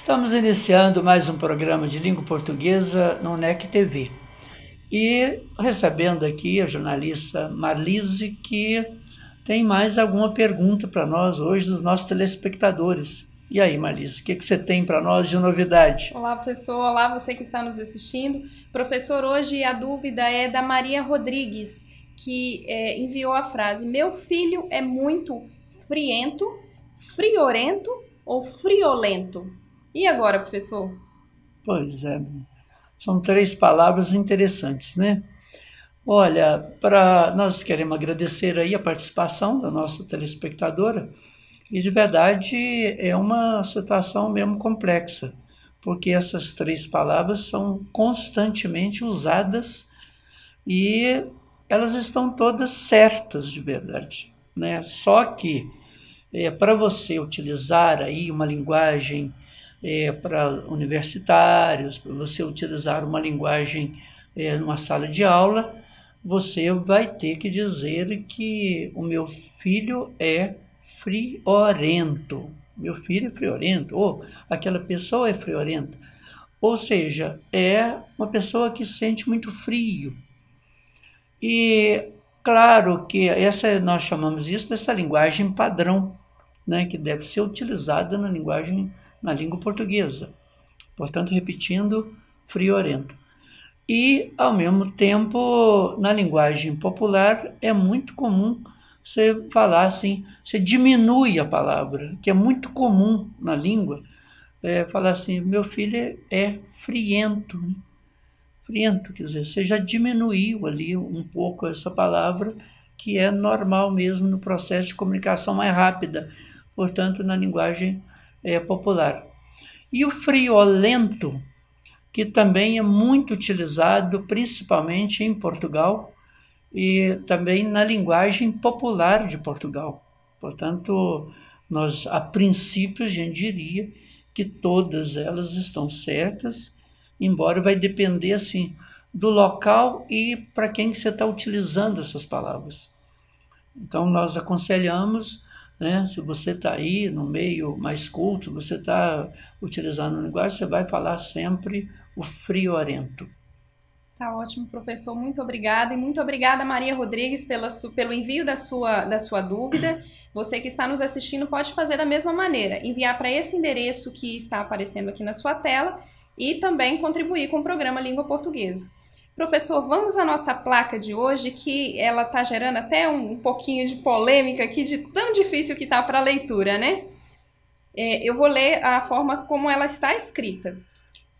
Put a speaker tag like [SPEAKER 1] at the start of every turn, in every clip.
[SPEAKER 1] Estamos iniciando mais um programa de língua portuguesa no NEC TV e recebendo aqui a jornalista Marlise, que tem mais alguma pergunta para nós hoje dos nossos telespectadores. E aí, Marlise, o que você tem para nós de novidade?
[SPEAKER 2] Olá, professor. Olá, você que está nos assistindo. Professor, hoje a dúvida é da Maria Rodrigues, que enviou a frase: meu filho é muito friento, friorento ou friolento? E agora, professor?
[SPEAKER 1] Pois é, são três palavras interessantes, né? Olha, nós queremos agradecer aí a participação da nossa telespectadora e, de verdade, é uma situação mesmo complexa, porque essas três palavras são constantemente usadas e elas estão todas certas, de verdade, né? Só que, para você utilizar aí uma linguagem para universitários, para você utilizar uma linguagem numa sala de aula, você vai ter que dizer que o meu filho é friorento. Meu filho é friorento, ou aquela pessoa é friorenta. Ou seja, é uma pessoa que sente muito frio. E claro que nós chamamos isso dessa linguagem padrão, né, que deve ser utilizada na língua portuguesa. Portanto, repetindo, friorento. E, ao mesmo tempo, na linguagem popular, é muito comum você falar assim, você diminui a palavra, que é muito comum na língua, falar assim, meu filho é friento. Né? Friento, quer dizer, você já diminuiu ali um pouco essa palavra, que é normal mesmo no processo de comunicação mais rápida, portanto, na linguagem popular. E o friolento, que também é muito utilizado, principalmente em Portugal, e também na linguagem popular de Portugal. Portanto, nós, a princípio, a gente diria que todas elas estão certas, embora vai depender, assim, do local e para quem que você está utilizando essas palavras. Então, nós aconselhamos, né, se você está aí no meio mais culto, você está utilizando a linguagem, você vai falar sempre o friorento.
[SPEAKER 2] Tá ótimo, professor. Muito obrigada. E muito obrigada, Maria Rodrigues, pelo envio da sua dúvida. Você que está nos assistindo pode fazer da mesma maneira. Enviar para esse endereço que está aparecendo aqui na sua tela e também contribuir com o programa Língua Portuguesa. Professor, vamos à nossa placa de hoje, que ela está gerando até um pouquinho de polêmica aqui, de tão difícil que está para a leitura, né? Eu vou ler a forma como ela está escrita.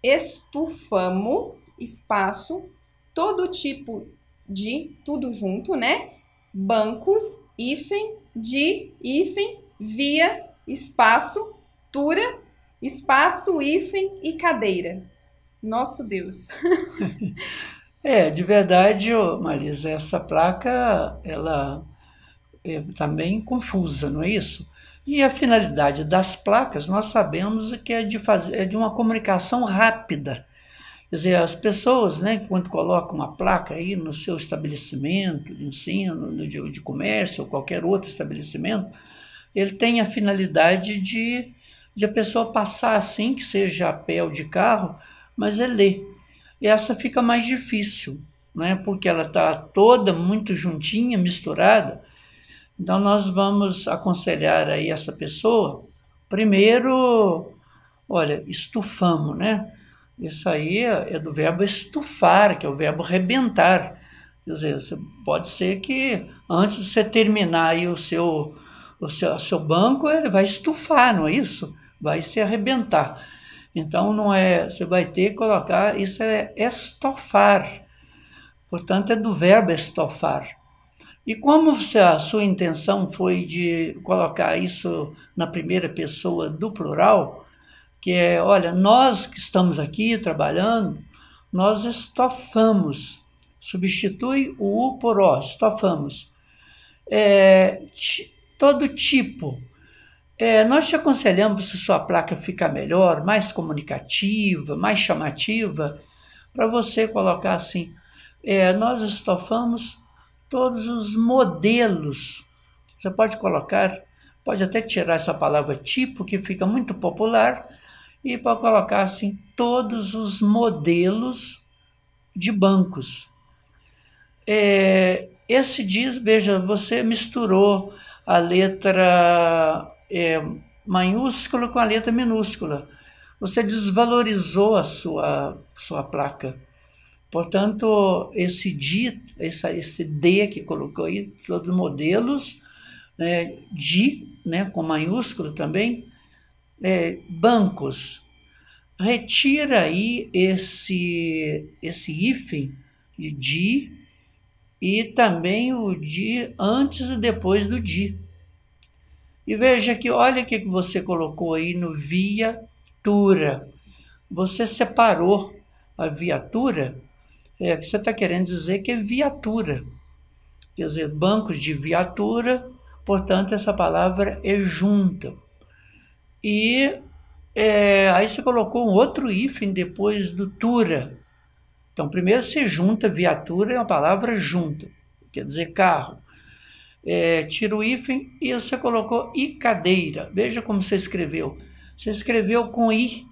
[SPEAKER 2] Estufamo, espaço, todo tipo de, tudo junto, né? Bancos, hífen, de, hífen, via, espaço, tura, espaço, hífen e cadeira. Nosso Deus!
[SPEAKER 1] De verdade, Marisa, essa placa, ela é também confusa, não é isso? E a finalidade das placas, nós sabemos que é de uma comunicação rápida. Quer dizer, as pessoas, né, quando colocam uma placa aí no seu estabelecimento de ensino, de comércio ou qualquer outro estabelecimento, ele tem a finalidade de a pessoa passar assim, que seja a pé ou de carro, mas é ler. E essa fica mais difícil, né, porque ela está toda muito juntinha, misturada. Então, nós vamos aconselhar aí essa pessoa, primeiro, olha, estufamos, né? Isso aí é do verbo estufar, que é o verbo rebentar. Quer dizer, pode ser que antes de você terminar aí o seu banco, ele vai estufar, não é isso? Vai se arrebentar. Então, não é, você vai ter que colocar, isso é estofar. Portanto, é do verbo estofar. E como a sua intenção foi de colocar isso na primeira pessoa do plural, que é, olha, nós que estamos aqui trabalhando, nós estofamos, substitui o U por O, estofamos. Todo tipo. Nós te aconselhamos, se sua placa ficar melhor, mais comunicativa, mais chamativa, para você colocar assim, nós estofamos todos os modelos. Você pode colocar, pode até tirar essa palavra tipo, que fica muito popular, e pode colocar assim todos os modelos de bancos. Esse diz, veja, você misturou a letra maiúscula com a letra minúscula. Você desvalorizou a sua placa. Portanto, esse D que colocou aí, todos os modelos, com maiúsculo também, bancos. Retira aí esse hífen de di e também o di antes e depois do di. E veja que, olha o que você colocou aí no viatura. Você separou a viatura, que você está querendo dizer que é viatura. Quer dizer, bancos de viatura, portanto, essa palavra é junta. E aí você colocou um outro hífen depois do tura. Então, primeiro você junta, viatura é uma palavra junta, quer dizer carro. Tira o hífen e você colocou i cadeira. Veja como você escreveu. Você escreveu com i,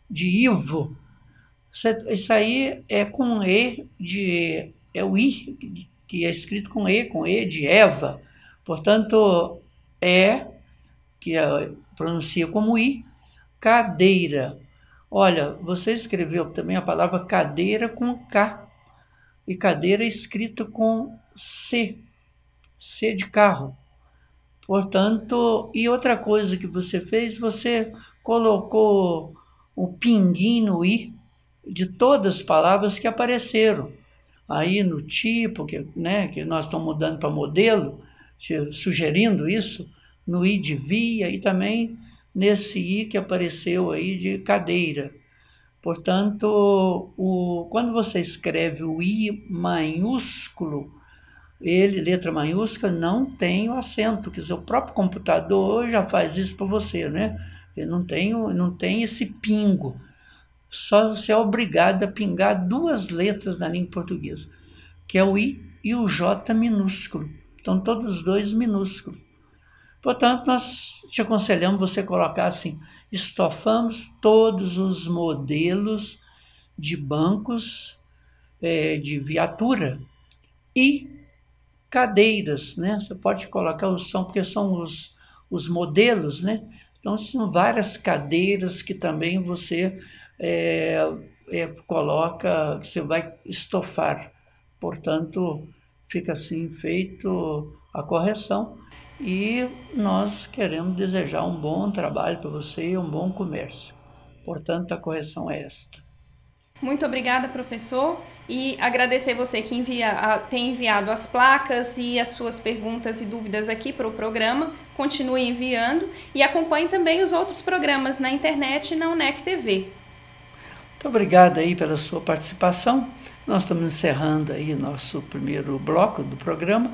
[SPEAKER 1] de Ivo. Isso aí é com é o i, que é escrito com e de Eva. Portanto, que pronuncia como i, cadeira. Olha, você escreveu também a palavra cadeira com K. E cadeira é escrito com C. C de carro. Portanto, e outra coisa que você fez, você colocou um pinguim no i de todas as palavras que apareceram. Aí no tipo, que nós estamos mudando para modelo, sugerindo isso, no i de via e também nesse i que apareceu aí de cadeira. Portanto, quando você escreve o i maiúsculo, letra maiúscula, não tem o acento, quer dizer, o próprio computador já faz isso para você, né? Ele não tem esse pingo. Só você é obrigado a pingar duas letras na língua portuguesa, que é o i e o j minúsculo. Então, todos os dois minúsculos. Portanto, nós te aconselhamos você colocar assim: estofamos todos os modelos de bancos de viatura e cadeiras, né? Você pode colocar porque são os modelos, né? Então, são várias cadeiras que também você coloca, você vai estofar. Portanto, fica assim feito a correção. E nós queremos desejar um bom trabalho para você e um bom comércio. Portanto, a correção é esta.
[SPEAKER 2] Muito obrigada, professor, e agradecer você que tem enviado as placas e as suas perguntas e dúvidas aqui para o programa. Continue enviando e acompanhe também os outros programas na internet e na UNEC TV.
[SPEAKER 1] Muito obrigado aí pela sua participação. Nós estamos encerrando aí nosso primeiro bloco do programa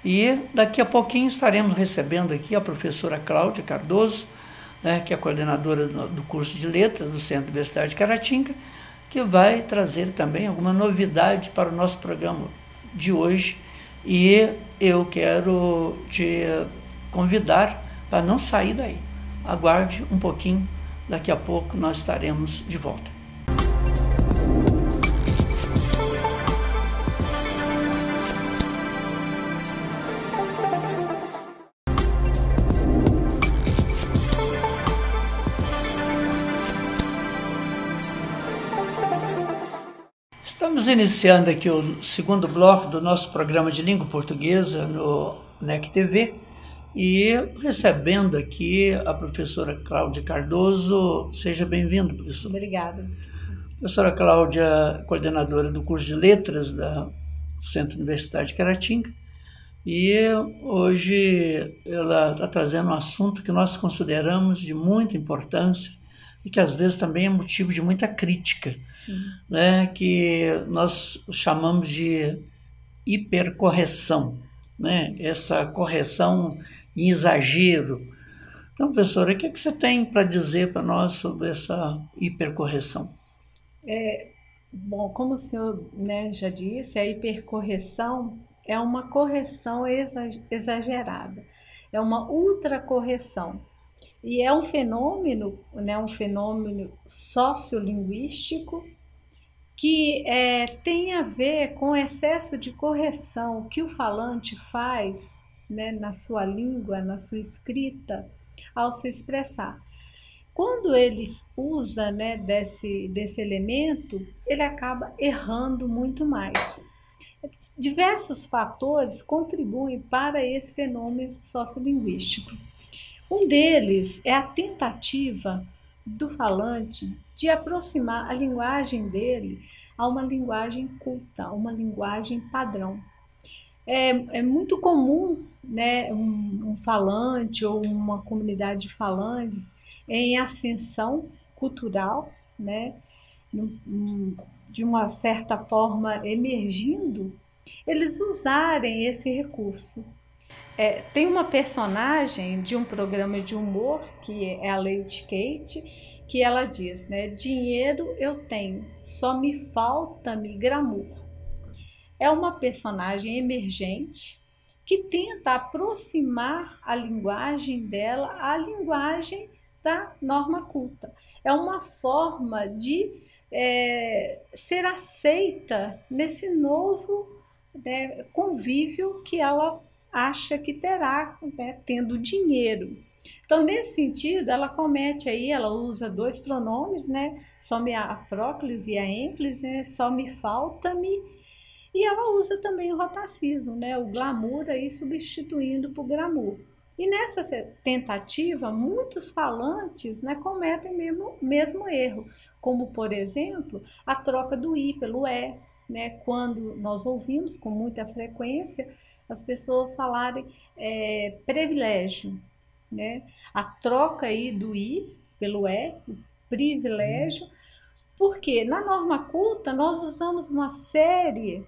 [SPEAKER 1] e daqui a pouquinho estaremos recebendo aqui a professora Cláudia Cardoso, que é a coordenadora do curso de Letras do Centro Universitário de Caratinga, que vai trazer também alguma novidade para o nosso programa de hoje. E eu quero te convidar para não sair daí. Aguarde um pouquinho, daqui a pouco nós estaremos de volta. Estamos iniciando aqui o segundo bloco do nosso programa de língua portuguesa no NEC TV e recebendo aqui a professora Cláudia Cardoso. Seja bem-vinda, professora.
[SPEAKER 3] Obrigada.
[SPEAKER 1] Professora Cláudia, coordenadora do curso de Letras do Centro Universitário de Caratinga, e hoje ela está trazendo um assunto que nós consideramos de muita importância e que às vezes também é motivo de muita crítica, né, que nós chamamos de hipercorreção, né, essa correção em exagero. Então, professora, o que você tem para dizer para nós sobre essa hipercorreção?
[SPEAKER 3] Bom, como o senhor já disse, a hipercorreção é uma correção exagerada, é uma ultracorreção. E é um fenômeno, né, um fenômeno sociolinguístico que tem a ver com o excesso de correção que o falante faz, né, na sua língua, na sua escrita, ao se expressar. Quando ele usa, né, desse elemento, ele acaba errando muito mais. Diversos fatores contribuem para esse fenômeno sociolinguístico. Um deles é a tentativa do falante de aproximar a linguagem dele a uma linguagem culta, a uma linguagem padrão. É muito comum, né, um falante ou uma comunidade de falantes em ascensão cultural, né, de uma certa forma emergindo, eles usarem esse recurso. Tem uma personagem de um programa de humor, que é a Lady Kate, que ela diz, né, dinheiro eu tenho, só me falta-me glamour. É uma personagem emergente que tenta aproximar a linguagem dela à linguagem da norma culta. É uma forma de ser aceita nesse novo, né, convívio que ela acha que terá, né, tendo dinheiro. Então, nesse sentido, ela comete aí, ela usa dois pronomes, né, só me a próclise e a ênclise, né, só me falta-me, e ela usa também o rotacismo, né, o glamour aí substituindo por glamour. E nessa tentativa, muitos falantes, né, cometem mesmo erro, como, por exemplo, a troca do i pelo e, né, quando nós ouvimos com muita frequência as pessoas falarem privilégio, né, a troca aí do i pelo e, o privilégio, porque na norma culta nós usamos uma série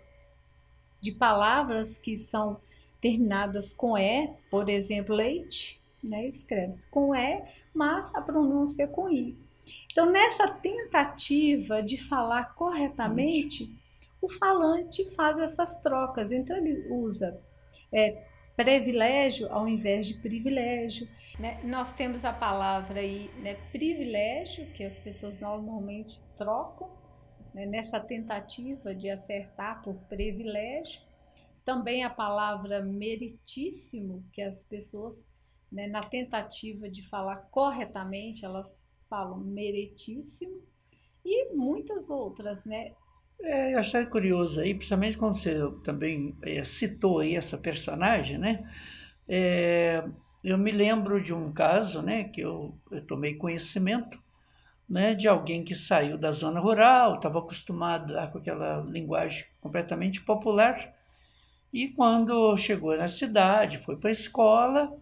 [SPEAKER 3] de palavras que são terminadas com E, por exemplo, leite, né, escreve-se com E, mas a pronúncia é com I. Então, nessa tentativa de falar corretamente, o falante faz essas trocas. Então, ele usa privilégio ao invés de privilégio. Né? Nós temos a palavra aí, né, privilégio, que as pessoas normalmente trocam, né, nessa tentativa de acertar por privilégio. Também a palavra meritíssimo, que as pessoas, né, na tentativa de falar corretamente, elas falam meritíssimo, e muitas outras, né?
[SPEAKER 1] Eu achei curioso aí, principalmente quando você também citou aí essa personagem, né? Eu me lembro de um caso, né, que eu tomei conhecimento, né, de alguém que saiu da zona rural, estava acostumado com aquela linguagem completamente popular, e quando chegou na cidade, foi para a escola,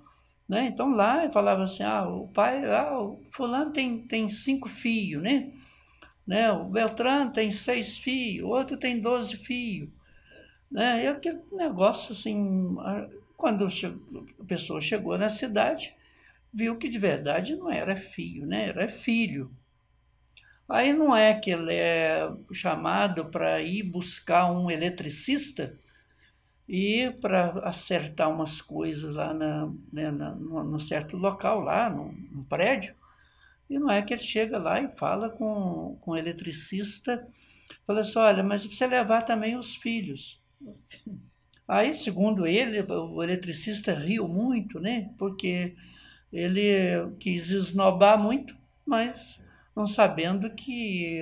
[SPEAKER 1] né? Então lá falava assim, o pai, o fulano tem 5 filhos, né? O Beltrano tem 6 filhos, o outro tem 12 filhos, né? E aquele negócio assim, quando a pessoa chegou na cidade, viu que de verdade não era filho, né? Era filho. Aí não é que ele é chamado para ir buscar um eletricista e para acertar umas coisas lá num certo local, lá num prédio. E não é que ele chega lá e fala com o eletricista, fala assim, olha, mas você levar também os filhos. Aí, segundo ele, o eletricista riu muito, né? Porque ele quis esnobar muito, mas não sabendo que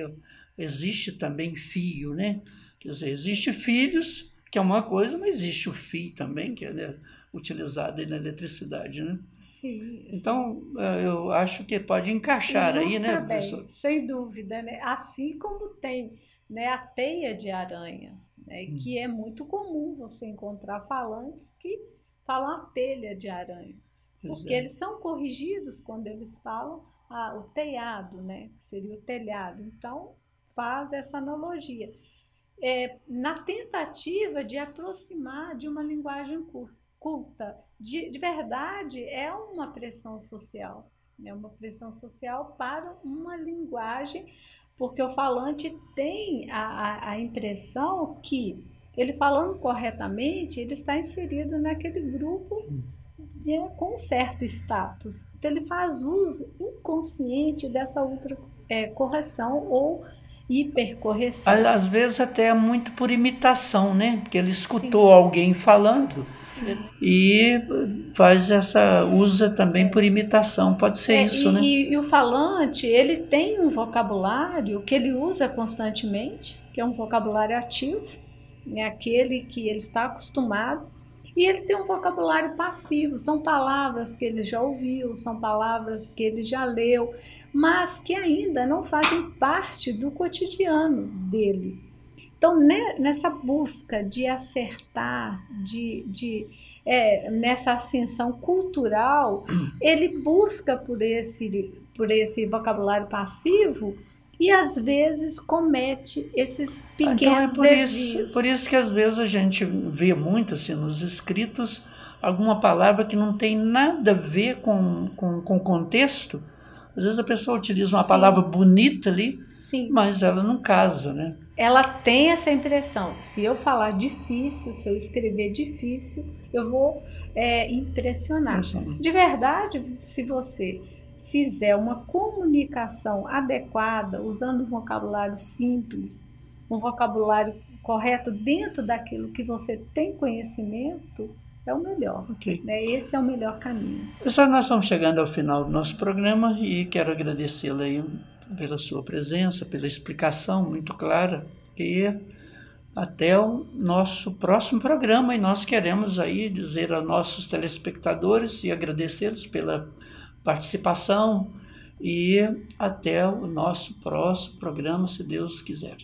[SPEAKER 1] existe também fio, né? Quer dizer, existe filhos, que é uma coisa, mas existe o fio também, que é utilizado aí na eletricidade, né?
[SPEAKER 3] Sim.
[SPEAKER 1] Então, eu acho que pode encaixar aí, né, professor?
[SPEAKER 3] Bem, sem dúvida, né? Assim como tem, né, a teia de aranha, né, que é muito comum você encontrar falantes que falam a telha de aranha, porque eles são corrigidos quando eles falam o telhado, né, que seria o telhado. Então, faz essa analogia. Na tentativa de aproximar de uma linguagem culta, de verdade é uma pressão social, né? Uma pressão social para uma linguagem, porque o falante tem a impressão que ele falando corretamente, ele está inserido naquele grupo com um certo status. Então, ele faz uso inconsciente dessa correção ou hipercorreção.
[SPEAKER 1] Às vezes até muito por imitação, né? Porque ele escutou alguém falando e usa também por imitação. Pode ser isso, né?
[SPEAKER 3] E o falante, ele tem um vocabulário que ele usa constantemente, que é um vocabulário ativo, né? Aquele que ele está acostumado. E ele tem um vocabulário passivo, são palavras que ele já ouviu, são palavras que ele já leu, mas que ainda não fazem parte do cotidiano dele. Então, nessa busca de acertar, nessa ascensão cultural, ele busca por esse vocabulário passivo e às vezes comete esses pequenos desvios.
[SPEAKER 1] Por isso que às vezes a gente vê muito assim, nos escritos alguma palavra que não tem nada a ver com o contexto. Às vezes a pessoa utiliza uma palavra bonita ali, mas ela não casa, né?
[SPEAKER 3] Ela tem essa impressão. Se eu falar difícil, se eu escrever difícil, eu vou impressionar. De verdade, se você fizer uma comunicação adequada, usando um vocabulário simples, um vocabulário correto dentro daquilo que você tem conhecimento, é o melhor. Né? Esse é o melhor caminho.
[SPEAKER 1] Pessoal, nós estamos chegando ao final do nosso programa e quero agradecê-la aí pela sua presença, pela explicação muito clara e até o nosso próximo programa. E nós queremos aí dizer aos nossos telespectadores e agradecê-los pela participação e até o nosso próximo programa, se Deus quiser.